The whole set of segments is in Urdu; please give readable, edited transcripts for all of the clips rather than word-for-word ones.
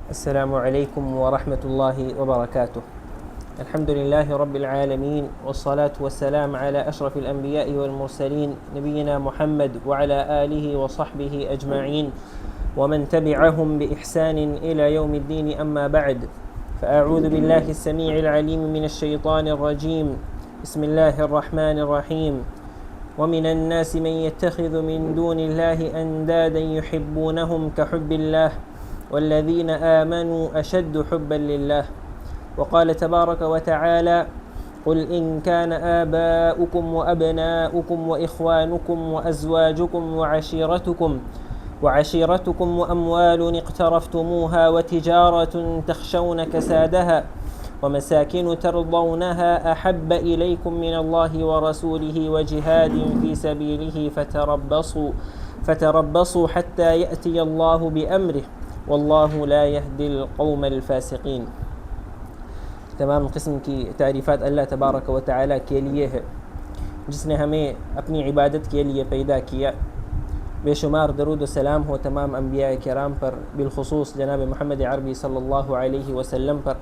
السلام عليكم ورحمة الله وبركاته. الحمد لله رب العالمين، والصلاة والسلام على أشرف الأنبياء والمرسلين نبينا محمد وعلى آله وصحبه أجمعين ومن تبعهم بإحسان إلى يوم الدين. أما بعد، فأعوذ بالله السميع العليم من الشيطان الرجيم. بسم الله الرحمن الرحيم. ومن الناس من يتخذ من دون الله أندادا يحبونهم كحب الله والذين آمنوا أشد حبا لله. وقال تبارك وتعالى: قل إن كان آباؤكم وأبناؤكم وإخوانكم وأزواجكم وعشيرتكم وأموال اقترفتموها وتجارة تخشون كسادها ومساكن ترضونها أحب إليكم من الله ورسوله وجهاد في سبيله فتربصوا حتى يأتي الله بأمره واللہ لا یہدی القوم الفاسقین. تمام قسم کی تعریفات اللہ تبارک و تعالیٰ کے لیے ہے، جس نے ہمیں اپنی عبادت کے لیے پیدا کیا. بے شمار درود و سلام ہو تمام انبیاء کرام پر، بالخصوص جناب محمد عربی صلی اللہ علیہ وسلم پر،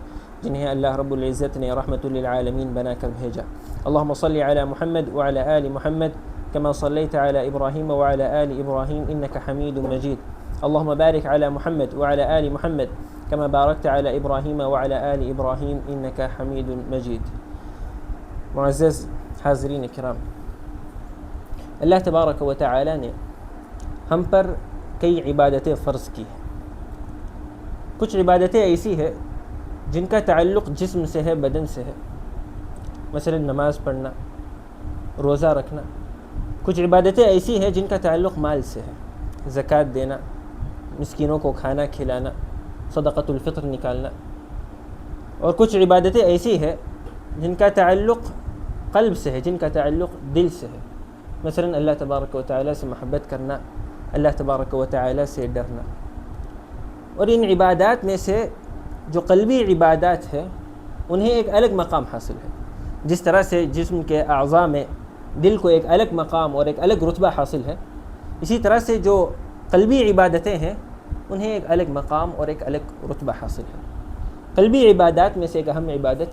جنہیں اللہ رب العزت نے رحمت للعالمین بنا کر بھیجا. اللہم صلی علی محمد وعلی آل محمد کما صلیت علی ابراہیم وعلی آل ابراہیم انک حمید مجید. اللهم بارك على محمد وعلى آل محمد كما باركت على إبراهيم وعلى آل إبراهيم إنك حميد مجيد. معزز حاضرین کرام، اللہ تبارک و تعالی نے ہم پر کئی عبادتیں فرض کی ہیں. کچھ عبادتیں ایسی ہیں جن کا تعلق جسم سے ہے، بدن سے ہے، مثلا نماز پڑھنا، روزہ رکھنا. کچھ عبادتیں ایسی ہیں جن کا تعلق مال سے ہے، زکوٰۃ دینا، مسکینوں کو کھانا کھلانا، صدقۃ الفطر نکالنا. اور کچھ عبادتیں ایسی ہیں جن کا تعلق قلب سے ہے، جن کا تعلق دل سے ہے، مثلا اللہ تبارک و تعالیٰ سے محبت کرنا، اللہ تبارک و تعالیٰ سے ڈرنا. اور ان عبادات میں سے جو قلبی عبادات ہیں انہیں ایک الگ مقام حاصل ہے. جس طرح سے جسم کے اعضاء میں دل کو ایک الگ مقام اور ایک الگ رتبہ حاصل ہے، اسی طرح سے جو قلبی عبادتیں ہیں انہیں ایک الگ مقام اور ایک الگ رتبہ حاصل ہے. قلبی عبادات میں سے ایک اہم عبادت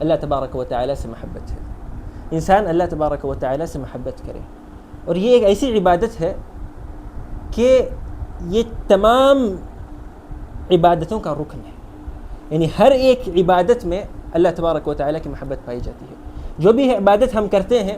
اللہ تبارک و تعالیٰ سے محبت ہے. انسان اللہ تبارک و تعالیٰ سے محبت کرے، اور یہ ایک ایسی عبادت ہے کہ یہ تمام عبادتوں کا رکن ہے. یعنی ہر ایک عبادت میں اللہ تبارک و تعالیٰ کی محبت پائی جاتی ہے. جو بھی عبادت ہم کرتے ہیں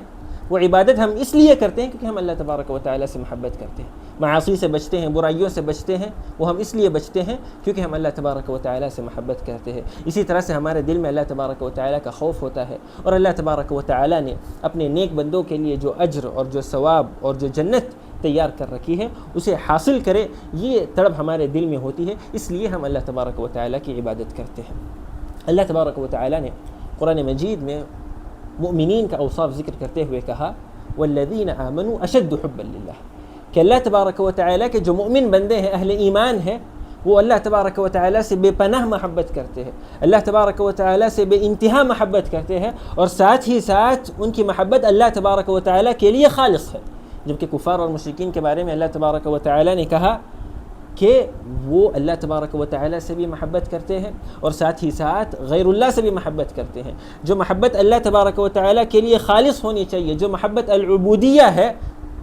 وہ عبادت ہم اس لیے کرتے ہیں کیونکہ ہم اللہ تبارک و تعالیٰ سے محبت کرتے ہیں. معاصی سے بچتے ہیں، برائیوں سے بچتے ہیں، وہ ہم اس لیے بچتے ہیں کیونکہ ہم اللہ تبارک و تعالیٰ سے محبت کرتے ہیں. اسی طرح سے ہمارے دل میں اللہ تبارک و تعالیٰ کا خوف ہوتا ہے، اور اللہ تبارک و تعالیٰ نے اپنے نیک بندوں کے لیے جو اجر اور جو ثواب اور جو جنت تیار کر رکھی ہے اسے حاصل کرے، یہ تڑپ ہمارے دل میں ہوتی ہے. اس لیے ہم اللہ تبارک و تعالیٰ کی عبادت کرتے ہیں. اللہ تبارک و تعالیٰ نے قرآن مجید میں مؤمنین کا اوصاف ذکر کرتے ہوئے کہا: والذین آمنوا اشد حبا للہ، کہ اللہ تبارک و تعالیٰ کے جو مؤمن بندے ہیں، اہل ایمان ہیں، وہ اللہ تبارک و تعالیٰ سے بے پناہ محبت کرتے ہیں، اللہ تبارک و تعالیٰ سے بے انتہا محبت کرتے ہیں، اور ساتھ ہی ساتھ ان کی محبت اللہ تبارک و تعالیٰ کے لیے خالص ہے. جبکہ کفار اور مشرکین کے بارے میں اللہ تبارک و تعالیٰ نے کہا کہ وہ اللہ تبارک و تعالیٰ سے بھی محبت کرتے ہیں اور ساتھ ہی ساتھ غیر اللہ سے بھی محبت کرتے ہیں. جو محبت اللہ تبارک و تعالیٰ کے لیے خالص ہونی چاہیے، جو محبت العبودیہ ہے،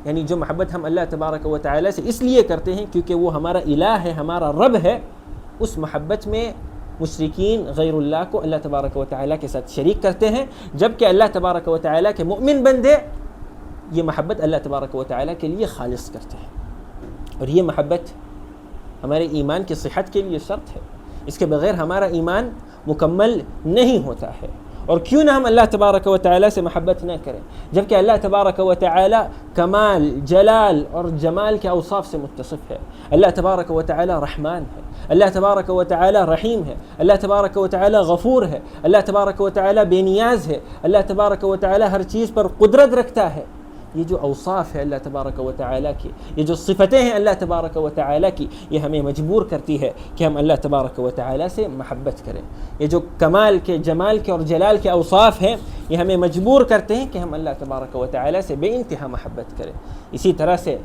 یعنی جو محبت ہم اللہ تبارک و تعالیٰ سے اس لیے کرتے ہیں کیونکہ وہ ہمارا الہ ہے، ہمارا رب ہے، اس محبت میں مشرکین غیر اللہ کو اللہ تبارک و تعالیٰ کے ساتھ شریک کرتے ہیں. جبکہ اللہ تبارک و تعالیٰ کے مؤمن بندے یہ محبت اللہ تبارک و تعالیٰ کے لیے خالص کرتے ہیں. اور یہ محبت ہمارے ایمان کی صحت کے لیے شرط ہے. اس کے بغیر ہمارا ایمان مکمل نہیں ہوتا ہے. اور کیوں نہ ہم اللہ تبارک و تعالیٰ سے محبت نہ کریں، جبکہ اللہ تبارک و تعالیٰ کمال، جلال اور جمال کے اوصاف سے متصف ہے. اللہ تبارک و تعالیٰ رحمان ہے، اللہ تبارک و تعالیٰ رحیم ہے، اللہ تبارک و تعالیٰ غفور ہے، اللہ تبارک و تعالیٰ بے نیاز ہے، اللہ تبارک و تعالیٰ ہر چیز پر قدرت رکھتا ہے. یہ جو اوصاف ہے اللہ تبارک و تعالیٰ کی، یہ جو صفتیں ہیں اللہ تبارک و تعالیٰ کی، یہ ہمیں مجبور کرتی ہے کہ ہم اللہ تبارک و تعالیٰ سے محبت کریں. یہ جو کمال کے، جمال کے اور جلال کے اوصاف ہیں، یہ ہمیں مجبور کرتے ہیں کہ ہم اللہ تبارک و تعالیٰ سے بے انتہا محبت کریں. اسی طرح سے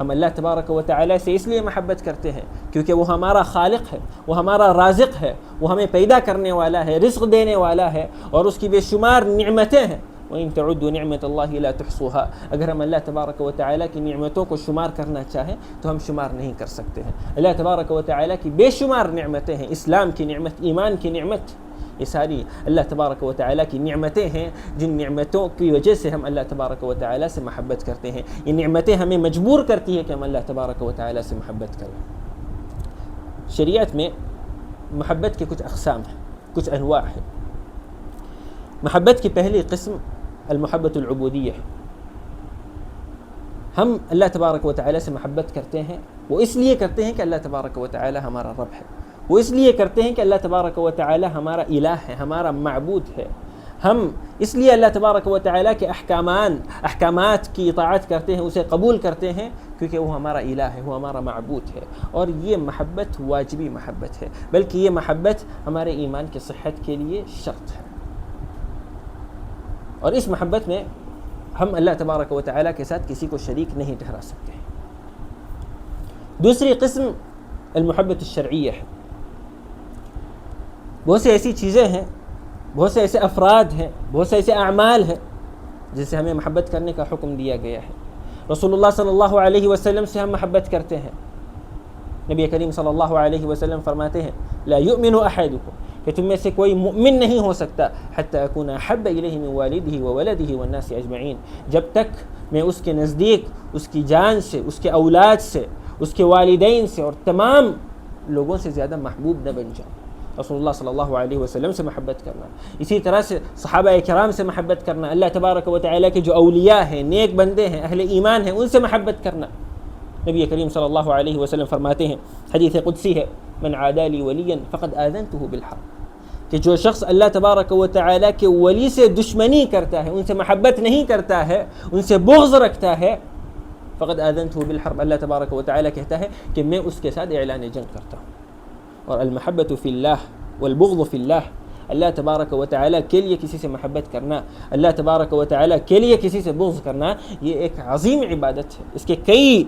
ہم اللہ تبارک و تعالیٰ سے اس لیے محبت کرتے ہیں کیونکہ وہ ہمارا خالق ہے، وہ ہمارا رازق ہے، وہ ہمیں پیدا کرنے والا ہے، رزق دینے والا ہے، اور اس کی بے شمار نعمتیں ہیں۔ وَإِن تَعُدُّوا نِعْمَةَ اللَّهِ لَا تُحْصُوهَا، اگر ہم اللہ تبارک و تعالیٰ کی نعمتوں کو شمار کرنا چاہیں تو ہم شمار نہیں کر سکتے ہیں۔ اللہ تبارک و تعالیٰ کی بے شمار نعمتیں ہیں، اسلام کی نعمت، ایمان کی نعمت، یہ ساری اللہ تبارک و تعالیٰ کی نعمتیں ہیں، جن نعمتوں کی وجہ سے ہم اللہ تبارک و تعالیٰ سے محبت کرتے ہیں۔ یہ نعمتیں ہمیں مجبور کرتی ہیں کہ ہم اللہ تبارک و تعالیٰ سے محبت کریں۔ شریعت میں محبت کے کچھ اقسام ہیں، کچھ انواع ہیں۔ محبت کی پہلی قسم المحبت العبودیہ ہے۔ ہم اللہ تبارک و تعالیٰ سے محبت کرتے ہیں، وہ اس لیے کرتے ہیں کہ اللہ تبارک و تعالیٰ ہمارا رب ہے، وہ اس لیے کرتے ہیں کہ اللہ تبارک و تعالیٰ ہمارا الہ ہے، ہمارا معبود ہے۔ ہم اس لیے اللہ تبارک و تعالیٰ کے احکامات کی اطاعت کرتے ہیں، اسے قبول کرتے ہیں کیونکہ وہ ہمارا الہ ہے، وہ ہمارا معبود ہے۔ اور یہ محبت واجبی محبت ہے، بلکہ یہ محبت ہمارے ایمان کی صحت کے لیے شرط ہے۔ اور اس محبت میں ہم اللہ تبارک و تعالیٰ کے ساتھ کسی کو شریک نہیں ٹھہرا سکتے۔ دوسری قسم المحبت الشرعیہ ہے۔ بہت سی ایسی چیزیں ہیں، بہت سے ایسے افراد ہیں، بہت سے ایسے اعمال ہیں جس سے ہمیں محبت کرنے کا حکم دیا گیا ہے۔ رسول اللہ صلی اللہ علیہ وسلم سے ہم محبت کرتے ہیں۔ نبی کریم صلی اللہ علیہ وسلم فرماتے ہیں لا یؤمن احدکم، کہ تم میں سے کوئی مؤمن نہیں ہو سکتا حتی اکون احب الیہ من والدہ وولدہ والناس اجمعین، جب تک میں اس کے نزدیک اس کی جان سے، اس کے اولاد سے، اس کے والدین سے اور تمام لوگوں سے زیادہ محبوب نہ بن جاؤں۔ رسول اللہ صلی اللہ علیہ وسلم سے محبت کرنا، اسی طرح سے صحابہ کرام سے محبت کرنا، اللہ تبارک و تعالیٰ کے جو اولیاء ہیں، نیک بندے ہیں، اہل ایمان ہیں، ان سے محبت کرنا۔ نبی کریم صلی اللہ علیہ وسلم فرماتے ہیں، حدیث قدسی ہے، من عادى لي وليا فقد آذنته بالحرب، کہ جو شخص اللہ تبارک و تعالیٰ کے ولی سے دشمنی کرتا ہے، ان سے محبت نہیں کرتا ہے، ان سے بغض رکھتا ہے، فقد آذنته بالحرب، اللہ تبارک و تعالیٰ کہتا ہے کہ میں اس کے ساتھ اعلان جنگ کرتا ہوں۔ اور المحبت فی اللہ والبغض فی اللہ، اللہ تبارک و تعالیٰ کے لیے کسی سے محبت کرنا، اللہ تبارک و تعالیٰ کے لیے کسی سے بغض کرنا، یہ ایک عظیم عبادت ہے، اس کے کئی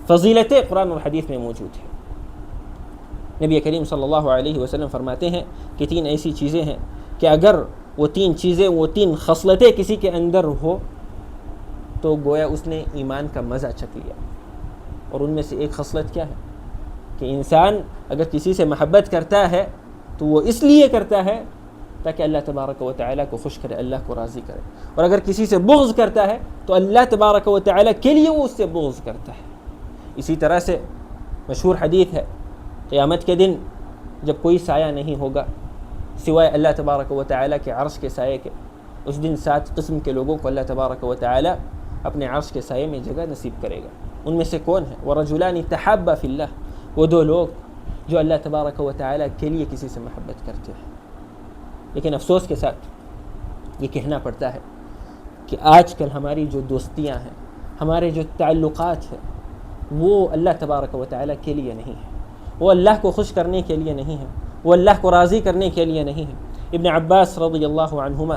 فضیلتیں قرآن اور حدیث میں موجود ہیں۔ نبی کریم صلی اللہ علیہ وسلم فرماتے ہیں کہ 3 ایسی چیزیں ہیں کہ اگر وہ 3 چیزیں، وہ 3 خصلتیں کسی کے اندر ہو تو گویا اس نے ایمان کا مزہ چکھ لیا۔ اور ان میں سے ایک خصلت کیا ہے کہ انسان اگر کسی سے محبت کرتا ہے تو وہ اس لیے کرتا ہے تاکہ اللہ تبارک و تعالیٰ کو خوش کرے، اللہ کو راضی کرے، اور اگر کسی سے بغض کرتا ہے تو اللہ تبارک و تعالیٰ کے لیے وہ اس سے بغض کرتا ہے۔ اسی طرح سے مشہور حدیث ہے، قیامت کے دن جب کوئی سایہ نہیں ہوگا سوائے اللہ تبارک و تعالیٰ کے عرش کے سائے کے، اس دن 7 قسم کے لوگوں کو اللہ تبارک و تعالیٰ اپنے عرش کے سائے میں جگہ نصیب کرے گا۔ ان میں سے کون ہے؟ وَرَجُلَانِ تَحَابَّا فِي اللَّهِ، وہ 2 لوگ جو اللہ تبارک و تعالیٰ کے لیے کسی سے محبت کرتے ہیں۔ لیکن افسوس کے ساتھ یہ کہنا پڑتا ہے کہ آج کل ہماری جو دوستیاں ہیں، ہمارے جو تعلقات ہیں، وہ اللہ تبارک و تعالیٰ کے لیے نہیں ہے، وہ اللہ کو خوش کرنے کے لیے نہیں ہے، وہ اللہ کو راضی کرنے کے لیے نہیں ہے۔ ابن عباس رضی اللہ عنہما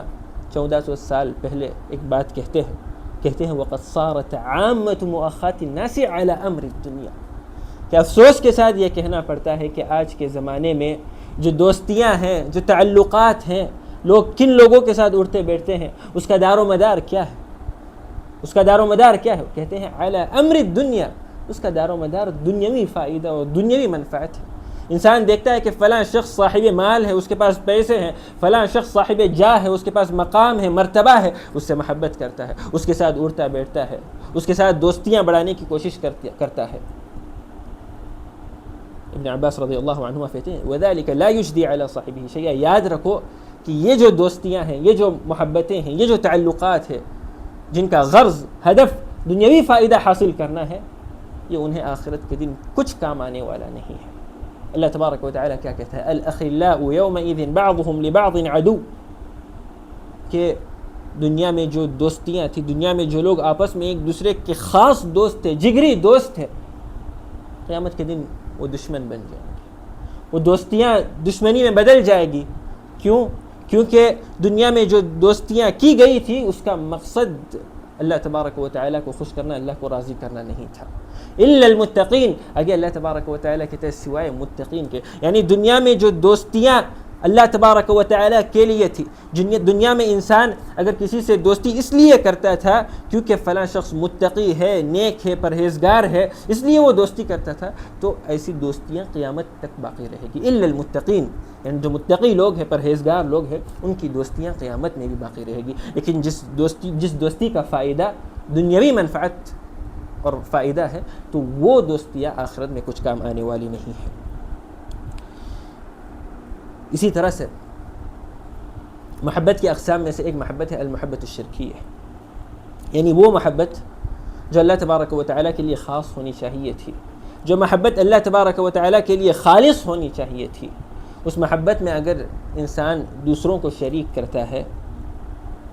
1400 سال پہلے ایک بات کہتے ہیں وَقَدْ صَارَتْ عَامَّةُ مُؤَخَّاتِ النَّاسِ عَلَى أَمْرِ الدُّنْيَا، کہ افسوس کے ساتھ یہ کہنا پڑتا ہے کہ آج کے زمانے میں جو دوستیاں ہیں، جو تعلقات ہیں، لوگ کن لوگوں کے ساتھ اٹھتے بیٹھتے ہیں، اس کا دار و مدار کیا ہے؟ اس کا دار و مدار کیا ہے؟ کہتے ہیں علی امر الدنیا، اس کا دار و مدار دنیاوی فائدہ اور دنیاوی منفعت ہے۔ انسان دیکھتا ہے کہ فلاں شخص صاحب مال ہے، اس کے پاس پیسے ہیں، فلاں شخص صاحب جاہ ہے، اس کے پاس مقام ہے، مرتبہ ہے، اس سے محبت کرتا ہے، اس کے ساتھ اٹھتا بیٹھتا ہے، اس کے ساتھ دوستیاں بڑھانے کی کوشش کرتا ہے۔ ابن عباس رضی اللہ عنہ کہتے ہیں وَذَلِكَ لَا يُجْدِي عَلَى صَاحِبِهِ شَيْئًا، یاد رکھو کہ یہ جو دوستیاں ہیں، یہ جو محبتیں ہیں، یہ جو تعلقات ہیں جن کا غرض، ہدف دنیاوی فائدہ حاصل کرنا ہے، یہ انہیں آخرت کے دن کچھ کام آنے والا نہیں ہے۔ اللہ تبارک و تعالیٰ کیا کہتا ہے؟ الْأَخِلَّاءُ يَوْمَئِذٍ بَعْضُهُمْ لِبَعْضٍ عَدُوٌّ، کہ دنیا میں جو دوستیاں تھیں، دنیا میں جو لوگ آپس میں ایک دوسرے کے خاص دوست تھے، جگری دوست تھے، قیامت کے دن وہ دشمن بن جائیں گے، وہ دوستیاں دشمنی میں بدل جائے گی۔ کیوں؟ کیونکہ دنیا میں جو دوستیاں کی گئی تھی اس کا مقصد اللہ تبارک و تعالیٰ کو خوش کرنا، اللہ کو راضی کرنا نہیں تھا۔ الا المتقین. آگے اللہ تبارک و تعالیٰ کہتے ہیں سوائے متقین کے. یعنی دنیا میں جو دوستیاں اللہ تبارک و تعالیٰ کے لیے تھی، دنیا میں انسان اگر کسی سے دوستی اس لیے کرتا تھا کیونکہ فلاں شخص متقی ہے، نیک ہے، پرہیزگار ہے، اس لیے وہ دوستی کرتا تھا، تو ایسی دوستیاں قیامت تک باقی رہے گی. الا المتقین، یعنی جو متقی لوگ ہیں، پرہیزگار لوگ ہیں، ان کی دوستیاں قیامت میں بھی باقی رہے گی. لیکن جس دوستی کا فائدہ دنیاوی منفعت اور فائدہ ہے، تو وہ دوستیاں آخرت میں کچھ کام آنے والی نہیں ہے. اسی طرح سے محبت کی اقسام میں سے ایک محبت ہے المحبت الشرکیہ، یعنی وہ محبت جو اللہ تبارک و تعالیٰ کے لیے خاص ہونی چاہیے تھی، جو محبت اللہ تبارک و تعالیٰ کے لیے خالص ہونی چاہیے تھی. اس محبت میں اگر انسان دوسروں کو شریک کرتا ہے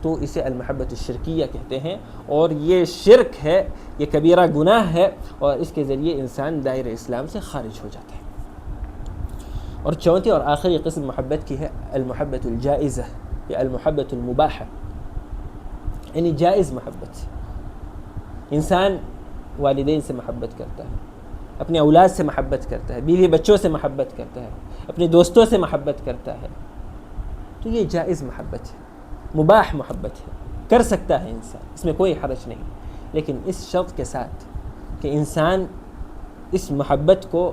تو اسے المحبت الشرکیہ کہتے ہیں، اور یہ شرک ہے، یہ کبیرہ گناہ ہے، اور اس کے ذریعے انسان دائرہ اسلام سے خارج ہو جاتا ہے. اور چوتھی اور آخری قسم محبت کی ہے المحبت الجائزہ یا المحبت المباحہ، یعنی جائز محبت. انسان والدین سے محبت کرتا ہے، اپنے اولاد سے محبت کرتا ہے، بیوی بچوں سے محبت کرتا ہے، اپنے دوستوں سے محبت کرتا ہے، تو یہ جائز محبت ہے، مباح محبت ہے، کر سکتا ہے انسان، اس میں کوئی حرج نہیں. لیکن اس شرط کے ساتھ کہ انسان اس محبت کو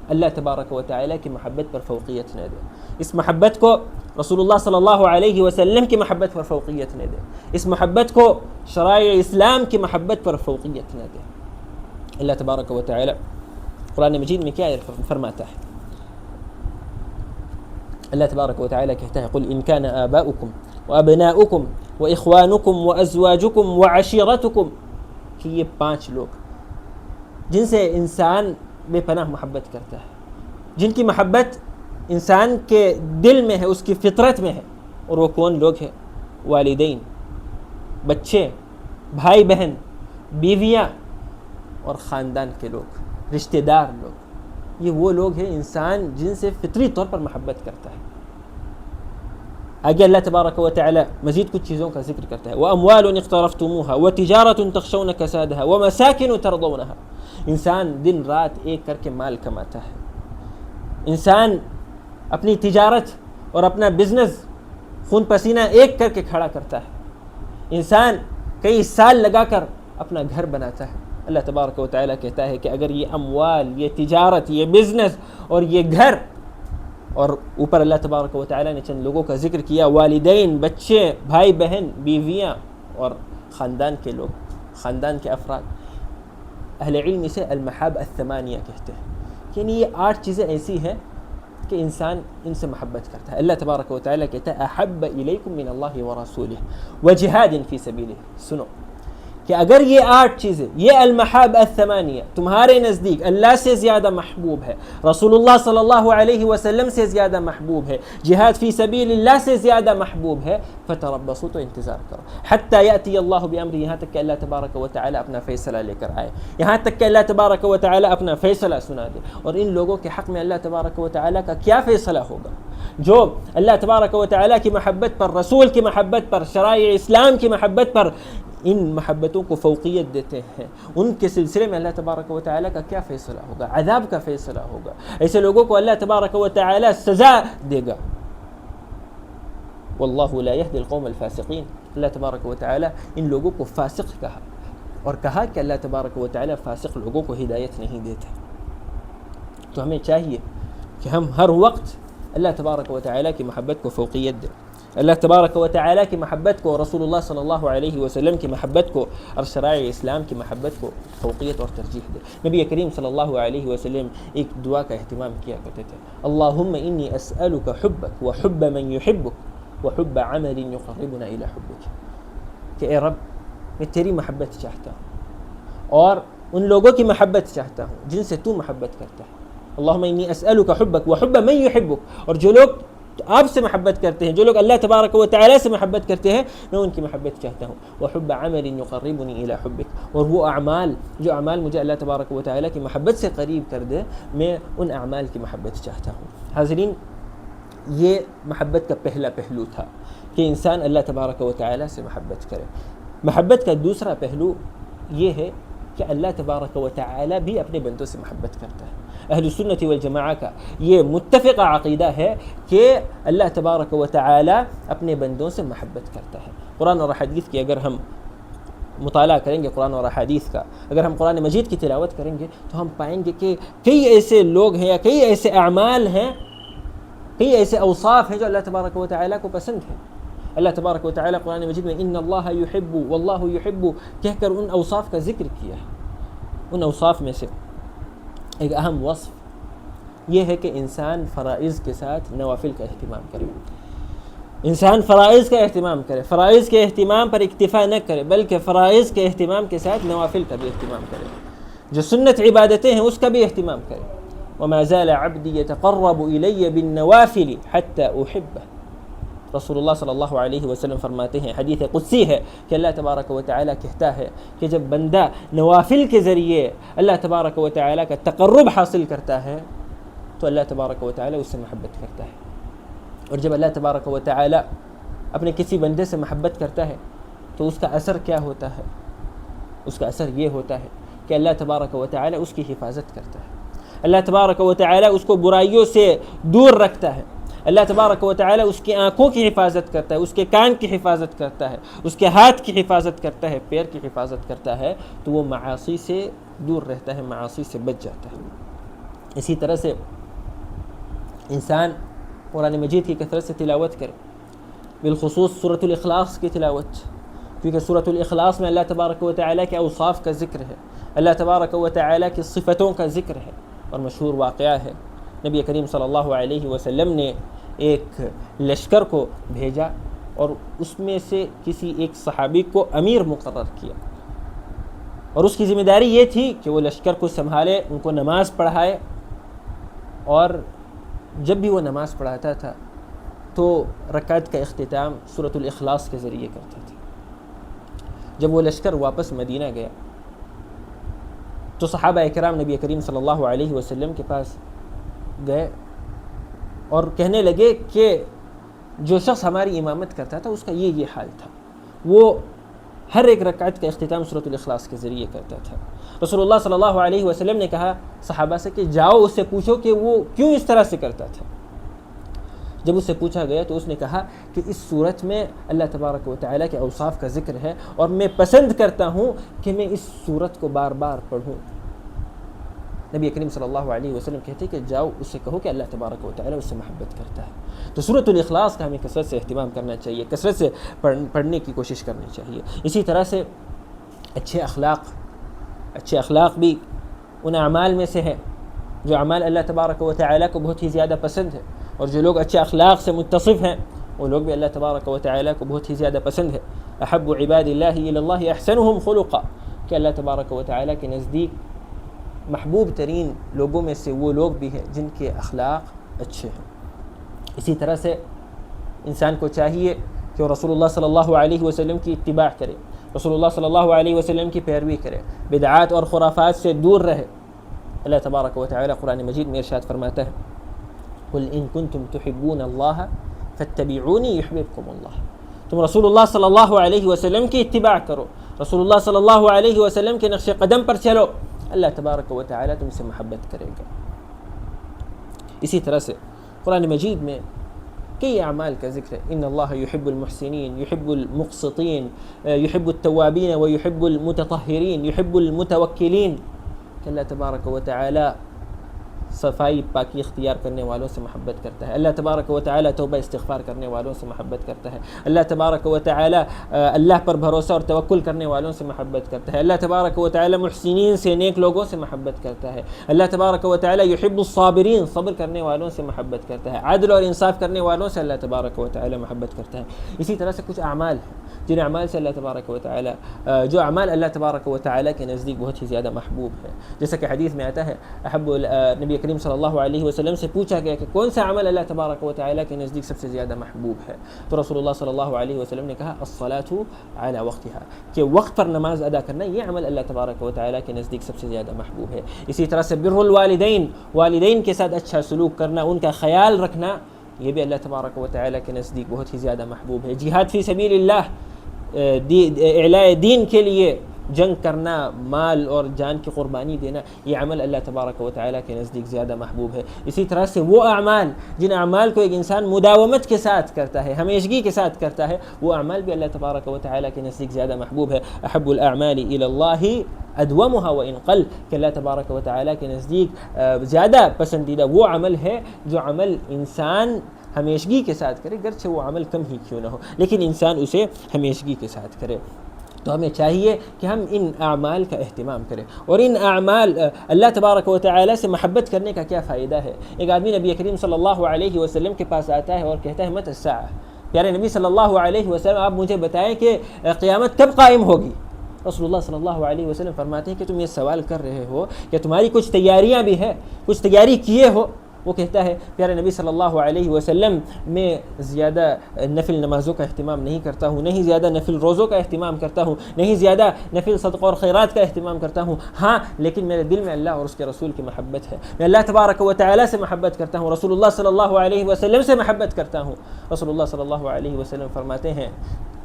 اللہ تبارک و تعالیٰ کی محبت پر فوقیت نہ دے، اس محبت کو رسول اللہ صلی اللہ علیہ وسلم کی محبت پر فوقیت نہ دے، اس محبت کو شرائع اسلام کی محبت پر فوقیت نہ دے. اللہ تبارک و تعالیٰ قرآن مجید میں کیا فرماتا ہے؟ اللہ تبارک و تعالیٰ کہتا ہے قل ان کان آباؤکم وابناؤکم واخوانکم وازواجکم وعشیرتکم، کہ یہ 5 لوگ جن سے انسان بے پناہ محبت کرتا ہے، جن کی محبت انسان کے دل میں ہے، اس کی فطرت میں ہے. اور وہ کون لوگ ہیں؟ والدین، بچے، بھائی بہن، بیویاں اور خاندان کے لوگ، رشتہ دار لوگ. یہ وہ لوگ ہیں انسان جن سے فطری طور پر محبت کرتا ہے. آگے اللہ تبارک و تعالی مزید کچھ چیزوں کا ذکر کرتا ہے وَأَمْوَالٌ اقْتَرَفْتُمُوهَا وَتِجَارَةٌ تَخْشَوْنَ كَسَادَهَا وَمَسَاكِنُ تَرْضَوْنَهَا. انسان دن رات ایک کر کے مال کماتا ہے، انسان اپنی تجارت اور اپنا بزنس خون پسینہ ایک کر کے کھڑا کرتا ہے، انسان کئی سال لگا کر اپنا گھر بناتا ہے. اللہ تبارک و تعالیٰ کہتا ہے کہ اگر یہ اموال، یہ تجارت، یہ بزنس اور یہ گھر، اور اوپر اللہ تبارک و تعالیٰ نے چند لوگوں کا ذکر کیا، والدین، بچے، بھائی بہن، بیویاں اور خاندان کے لوگ، خاندان کے افراد. اہل علم اسے المحاب الثمانیہ کہتے ہیں، یعنی یہ 8 چیزیں ایسی ہیں کہ انسان ان سے محبت کرتا ہے. اللہ تبارک و تعالیٰ کہتا ہے احب الیکم من اللہ ورسولہ وجہاد فی سبیلہ. سنو کہ اگر یہ 8 چیزیں، یہ المحاب الثمانیہ تمہارے نزدیک اللہ سے زیادہ محبوب ہے، رسول اللہ صلی اللہ علیہ وسلم سے زیادہ محبوب ہے، جہاد فی سبیل اللہ سے زیادہ محبوب ہے، فتربصوا، تو انتظار کرو، حتی یأتی اللہ بامرہ، یہاں تک کہ اللہ تبارک و تعالی اپنا فیصلہ لے کر آئے، یہاں تک کہ اللہ تبارک و تعالی اپنا فیصلہ سنا دے. اور ان لوگوں کے حق میں اللہ تبارک و تعالی کا کیا فیصلہ ہوگا؟ جو اللہ تبارک و تعالی کی محبت پر، رسول کی محبت پر، شرائع اسلام کی محبت پر ان محبتوں کو فوقیت دیتے ہیں، ان کے سلسلے میں اللہ تبارک و تعالیٰ کا کیا فیصلہ ہوگا؟ عذاب کا فیصلہ ہوگا. ایسے لوگوں کو اللہ تبارک و تعالیٰ سزا دے گا. واللہ لا یہدی القوم الفاسقین. اللہ تبارک و تعالیٰ ان لوگوں کو فاسق کہا، اور کہا کہ اللہ تبارک و تعالیٰ فاسق لوگوں کو ہدایت نہیں دیتا. تو ہمیں چاہیے کہ ہم ہر وقت اللہ تبارک و تعالیٰ کی محبت کو فوقیت دیں، اللہ تبارک و تعالیٰ کی محبت کو، رسول اللہ صلی اللہ علیہ وسلم کی محبت کو اور شرائع اسلام کی محبت کو فوقیت اور ترجیح دے. نبی کریم صلی اللہ علیہ وسلم ایک دعا کا اہتمام کیا کرتے تھے، اللہم انی اسألک حبک وحب من یحبک وحب عمل یقربنا الی حبک، کہ اے رب میں تیری محبت چاہتا ہوں اور ان لوگوں کی محبت چاہتا ہوں جن سے تو محبت کرتا ہے. اللہم انی اسألک حبک وحب من یحبک، اور جو لوگ آپ سے محبت کرتے ہیں، جو لوگ اللہ تبارک و تعالیٰ سے محبت کرتے ہیں، میں ان کی محبت چاہتا ہوں. وحب عمل یقربنی الی حبک، اور وہ اعمال، جو اعمال مجھے اللہ تبارک و تعالیٰ کی محبت سے قریب کر دے، میں ان اعمال کی محبت چاہتا ہوں. حاضرین، یہ محبت کا پہلا پہلو تھا کہ انسان اللہ تبارک و تعالیٰ سے محبت کرے. محبت کا دوسرا پہلو یہ ہے کہ اللہ تبارک و تعالی بھی اپنے بندوں سے محبت کرتا ہے. اہل سنت والجماعہ کا یہ متفقہ عقیدہ ہے کہ اللہ تبارک و تعالی اپنے بندوں سے محبت کرتا ہے. قرآن اور حدیث کی اگر ہم مطالعہ کریں گے، قرآن اور حدیث کا اگر ہم قرآن مجید کی تلاوت کریں گے تو ہم پائیں گے کہ کئی ایسے لوگ ہیں یا کئی ایسے اعمال ہیں، کئی ایسے اوصاف ہیں جو اللہ تبارک و تعالی کو پسند ہیں. اللہ تبارک و تعالی قرآن مجید میں ان اللہ یحب واللہ یحب کہہ کر ان اوصاف کا ذکر کیا ہے. ان اوصاف میں سے ایک اہم وصف یہ ہے کہ انسان فرائض کے ساتھ نوافل کا اہتمام کرے. انسان فرائض کا اہتمام کرے، فرائض کے اہتمام پر اکتفا نہ کرے بلکہ فرائض کے اہتمام کے ساتھ نوافل کا بھی اہتمام کرے. جو سنت عبادتیں ہیں اس کا بھی اہتمام کرے. وما زال عبدی یتقرب الی بالنوافل حتی احبہ. رسول اللہ صلی اللہ علیہ وسلم فرماتے ہیں، حدیث قدسی ہے کہ اللہ تبارک و تعالی کہتا ہے کہ جب بندہ نوافل کے ذریعے اللہ تبارک و تعالی کا تقرب حاصل کرتا ہے تو اللہ تبارک و تعالی اس سے محبت کرتا ہے. اور جب اللہ تبارک و تعالی اپنے کسی بندے سے محبت کرتا ہے تو اس کا اثر کیا ہوتا ہے؟ اس کا اثر یہ ہوتا ہے کہ اللہ تبارک و تعالی اس کی حفاظت کرتا ہے. اللہ تبارک و تعالی اس کو برائیوں سے دور رکھتا ہے. اللہ تبارک و تعالی اس کی آنکھوں کی حفاظت کرتا ہے، اس کے کان کی حفاظت کرتا ہے، اس کے ہاتھ کی حفاظت کرتا ہے، پیر کی حفاظت کرتا ہے، تو وہ معاصی سے دور رہتا ہے، معاصی سے بچ جاتا ہے. اسی طرح سے انسان قرآن مجید کی کثرت سے تلاوت کرے، بالخصوص سورۃ الاخلاص کی تلاوت، کیونکہ سورۃ الاخلاص میں اللہ تبارک و تعالی کے اوصاف کا ذکر ہے، اللہ تبارک و تعالی کی صفتوں کا ذکر ہے. اور مشہور واقعہ ہے، نبی کریم صلی اللہ علیہ وسلم نے ایک لشکر کو بھیجا اور اس میں سے کسی ایک صحابی کو امیر مقرر کیا، اور اس کی ذمہ داری یہ تھی کہ وہ لشکر کو سنبھالے، ان کو نماز پڑھائے. اور جب بھی وہ نماز پڑھاتا تھا تو رکعت کا اختتام سورۃ الاخلاص کے ذریعے کرتا تھا. جب وہ لشکر واپس مدینہ گیا تو صحابہ اکرام نبی کریم صلی اللہ علیہ وسلم کے پاس گئے اور کہنے لگے کہ جو شخص ہماری امامت کرتا تھا اس کا یہ حال تھا، وہ ہر ایک رکعت کا اختتام سورۃ الاخلاص کے ذریعے کرتا تھا. رسول اللہ صلی اللہ علیہ وسلم نے کہا صحابہ سے کہ جاؤ اس سے پوچھو کہ وہ کیوں اس طرح سے کرتا تھا. جب اس سے پوچھا گیا تو اس نے کہا کہ اس صورت میں اللہ تبارک و تعالیٰ کے اوصاف کا ذکر ہے اور میں پسند کرتا ہوں کہ میں اس صورت کو بار بار پڑھوں. نبی کریم صلی اللہ علیہ وسلم کہتے کہ جاؤ اس سے کہو کہ اللہ تبارک و تعالیٰ اس سے محبت کرتا ہے. تو سورۃ الاخلاص کا ہمیں کثرت سے اہتمام کرنا چاہیے، کثرت سے پڑھنے کی کوشش کرنی چاہیے. اسی طرح سے اچھے اخلاق بھی ان اعمال میں سے ہے جو اعمال اللہ تبارک و تعالیٰ کو بہت ہی زیادہ پسند ہے، اور جو لوگ اچھے اخلاق سے متصف ہیں وہ لوگ بھی اللہ تبارک و تعالیٰ کو بہت ہی زیادہ پسند ہے. احب عباد اللہ الی اللہ احسنہم خلقا، کہ اللہ تبارک و تعالیٰ کے نزدیک محبوب ترین لوگوں میں سے وہ لوگ بھی ہیں جن کے اخلاق اچھے ہیں. اسی طرح سے انسان کو چاہیے کہ وہ رسول اللہ صلی اللہ علیہ وسلم کی اتباع کرے، رسول اللہ صلی اللہ علیہ وسلم کی پیروی کرے، بدعات اور خرافات سے دور رہے. اللہ تبارک و تعالی قرآن مجید میں ارشاد فرماتا ہے قل ان کنتم تحبون اللہ فاتبعونی یحببکم اللہ. تم رسول اللہ صلی اللہ علیہ وسلم کی اتباع کرو، رسول اللہ صلی اللہ علیہ وسلم کے نقش قدم پر چلو، اللہ تبارک و تعالی تم سے محبت کرے گا. اسی طرح سے قرآن مجید میں کئی اعمال کا ذکر ہے. ان اللہ یحب المحسنین، یحب المقسطین، یحب التوابین ویحب المتطہرین، یحب المتوکلین، کہ اللہ تبارک و تعالی صفائی پاکی اختیار کرنے والوں سے محبت کرتا ہے. اللہ تبارک و تعالی توبہ استغفار کرنے والوں سے محبت کرتا ہے. اللہ تبارک و تعالی اللہ پر بھروسہ اور توکل کرنے والوں سے محبت کرتا ہے. اللہ تبارک و تعالی محسنین سے، نیک لوگوں سے محبت کرتا ہے. اللہ تبارک و تعالی یحب الصابرین، صبر کرنے والوں سے محبت کرتا ہے. عدل اور انصاف کرنے والوں سے اللہ تبارک و تعالی محبت کرتا ہے. اسی طرح سے کچھ اعمال ہیں جن اعمال سے اللہ تبارک و تعالی جو اعمال اللہ تبارک و تعالی کے نزدیک بہت ہی زیادہ محبوب ہے. جیسا کہ حدیث میں آتا ہے نبی کریم صلی اللہ علیہ وسلم سے پوچھا گیا کہ کون سا عمل اللہ تبارک و تعالی کے نزدیک سب سے زیادہ محبوب ہے، تو رسول اللہ صلی اللہ علیہ وسلم نے کہا الصلاۃ علی وقتها، کہ وقت پر نماز ادا کرنا یہ عمل اللہ تبارک و تعالی کے نزدیک سب سے زیادہ محبوب ہے. اسی طرح سے بر الوالدین، والدین کے ساتھ اچھا سلوک کرنا، ان کا خیال رکھنا، یہ بھی اللہ تبارک و تعالی کے نزدیک بہت ہی زیادہ محبوب ہے. جہاد فی سبیل اللہ، اعلاء دین کے لیے جنگ کرنا، مال اور جان کی قربانی دینا، یہ عمل اللہ تبارک و تعالیٰ کے نزدیک زیادہ محبوب ہے. اسی طرح سے وہ اعمال جن اعمال کو ایک انسان مداومت کے ساتھ کرتا ہے، ہمیشگی کے ساتھ کرتا ہے، وہ اعمال بھی اللہ تبارک و تعالیٰ کے نزدیک زیادہ محبوب ہے. احب الاعمال الی اللہ ادومها وان قل، کہ اللہ تبارک و تعالیٰ کے نزدیک زیادہ پسندیدہ وہ عمل ہے جو عمل انسان ہمیشگی کے ساتھ کرے، گرچہ وہ عمل کم ہی کیوں نہ ہو، لیکن انسان اسے ہمیشگی کے ساتھ کرے. تو ہمیں چاہیے کہ ہم ان اعمال کا اہتمام کریں. اور ان اعمال اللہ تبارک و تعالیٰ سے محبت کرنے کا کیا فائدہ ہے؟ ایک آدمی نبی کریم صلی اللہ علیہ وسلم کے پاس آتا ہے اور کہتا ہے مت الساعہ، پیارے نبی صلی اللہ علیہ وسلم آپ مجھے بتائیں کہ قیامت کب قائم ہوگی؟ رسول اللہ صلی اللہ علیہ وسلم فرماتے ہیں کہ تم یہ سوال کر رہے ہو کہ تمہاری کچھ تیاریاں بھی ہیں، کچھ تیاری کیے ہو؟ وہ کہتا ہے پیارے نبی صلی اللہ علیہ وسلم میں زیادہ نفل نمازوں کا اہتمام نہیں کرتا ہوں، نہیں زیادہ نفل روزوں کا اہتمام کرتا ہوں، نہیں زیادہ نفل صدقہ اور خیرات کا اہتمام کرتا ہوں، ہاں لیکن میرے دل میں اللہ اور اس کے رسول کی محبت ہے، میں اللہ تبارک و تعالیٰ سے محبت کرتا ہوں، رسول اللہ صلی اللہ علیہ وسلم سے محبت کرتا ہوں. رسول اللہ صلی اللہ علیہ وسلم فرماتے ہیں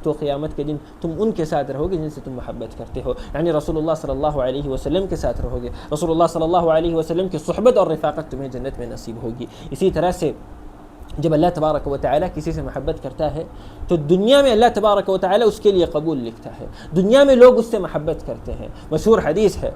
تو قیامت کے دن تم ان کے ساتھ رہو گے جن سے تم محبت کرتے ہو، یعنی رسول اللہ صلی اللہ علیہ وسلم کے ساتھ رہو گے، رسول اللہ صلی اللہ علیہ وسلم کی صحبت اور رفاقت تمہیں جنت میں نصیب ہوگی. اسی طرح سے جب اللہ تبارک و تعالیٰ کسی سے محبت کرتا ہے تو دنیا میں اللہ تبارک و تعالیٰ اس کے لیے قبول لکھتا ہے، دنیا میں لوگ اس سے محبت کرتے ہیں. مشہور حدیث ہے،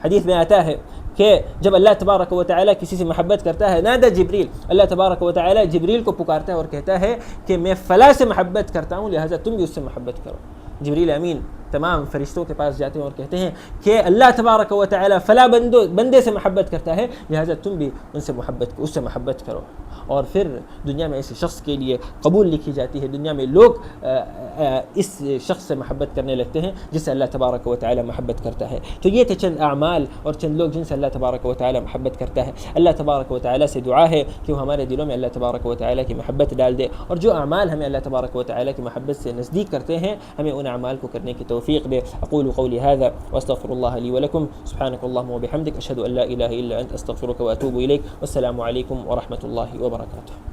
حدیث میں آتا ہے کہ جب اللہ تبارک و تعالیٰ کسی سے محبت کرتا ہے، نادى جبریل، اللہ تبارک و تعالیٰ جبریل کو پکارتا ہے اور کہتا ہے کہ میں فلاں سے محبت کرتا ہوں لہٰذا تم بھی اس سے محبت کرو. جبریل امین تمام فرشتوں کے پاس جاتے ہیں اور کہتے ہیں کہ اللہ تبارک و تعالیٰ فلاں بندے سے محبت کرتا ہے لہٰذا تم بھی اس سے محبت کرو. اور پھر دنیا میں ایسے شخص کے لیے قبول لکھی جاتی ہے، دنیا میں لوگ اس شخص سے محبت کرنے لگتے ہیں جس سے اللہ تبارک و تعالیٰ محبت کرتا ہے. تو یہ تھے چند اعمال اور چند لوگ جن سے اللہ تبارک و تعالیٰ محبت کرتا ہے. اللہ تبارک و تعالیٰ سے دعا ہے کہ وہ ہمارے دلوں میں اللہ تبارک و تعالیٰ کی محبت ڈال دے، اور جو اعمال ہمیں اللہ تبارک و تعالیٰ کی محبت سے نزدیک کرتے ہیں ہمیں ان اعمال کو کرنے کی توفیق دے. اقول قولی هذا واستغفر الله لي ولكم، سبحانك اللهم وبحمدك اشهد ان لا اله الا انت استغفرك واتوب اليك، والسلام عليكم ورحمة الله وبركاته.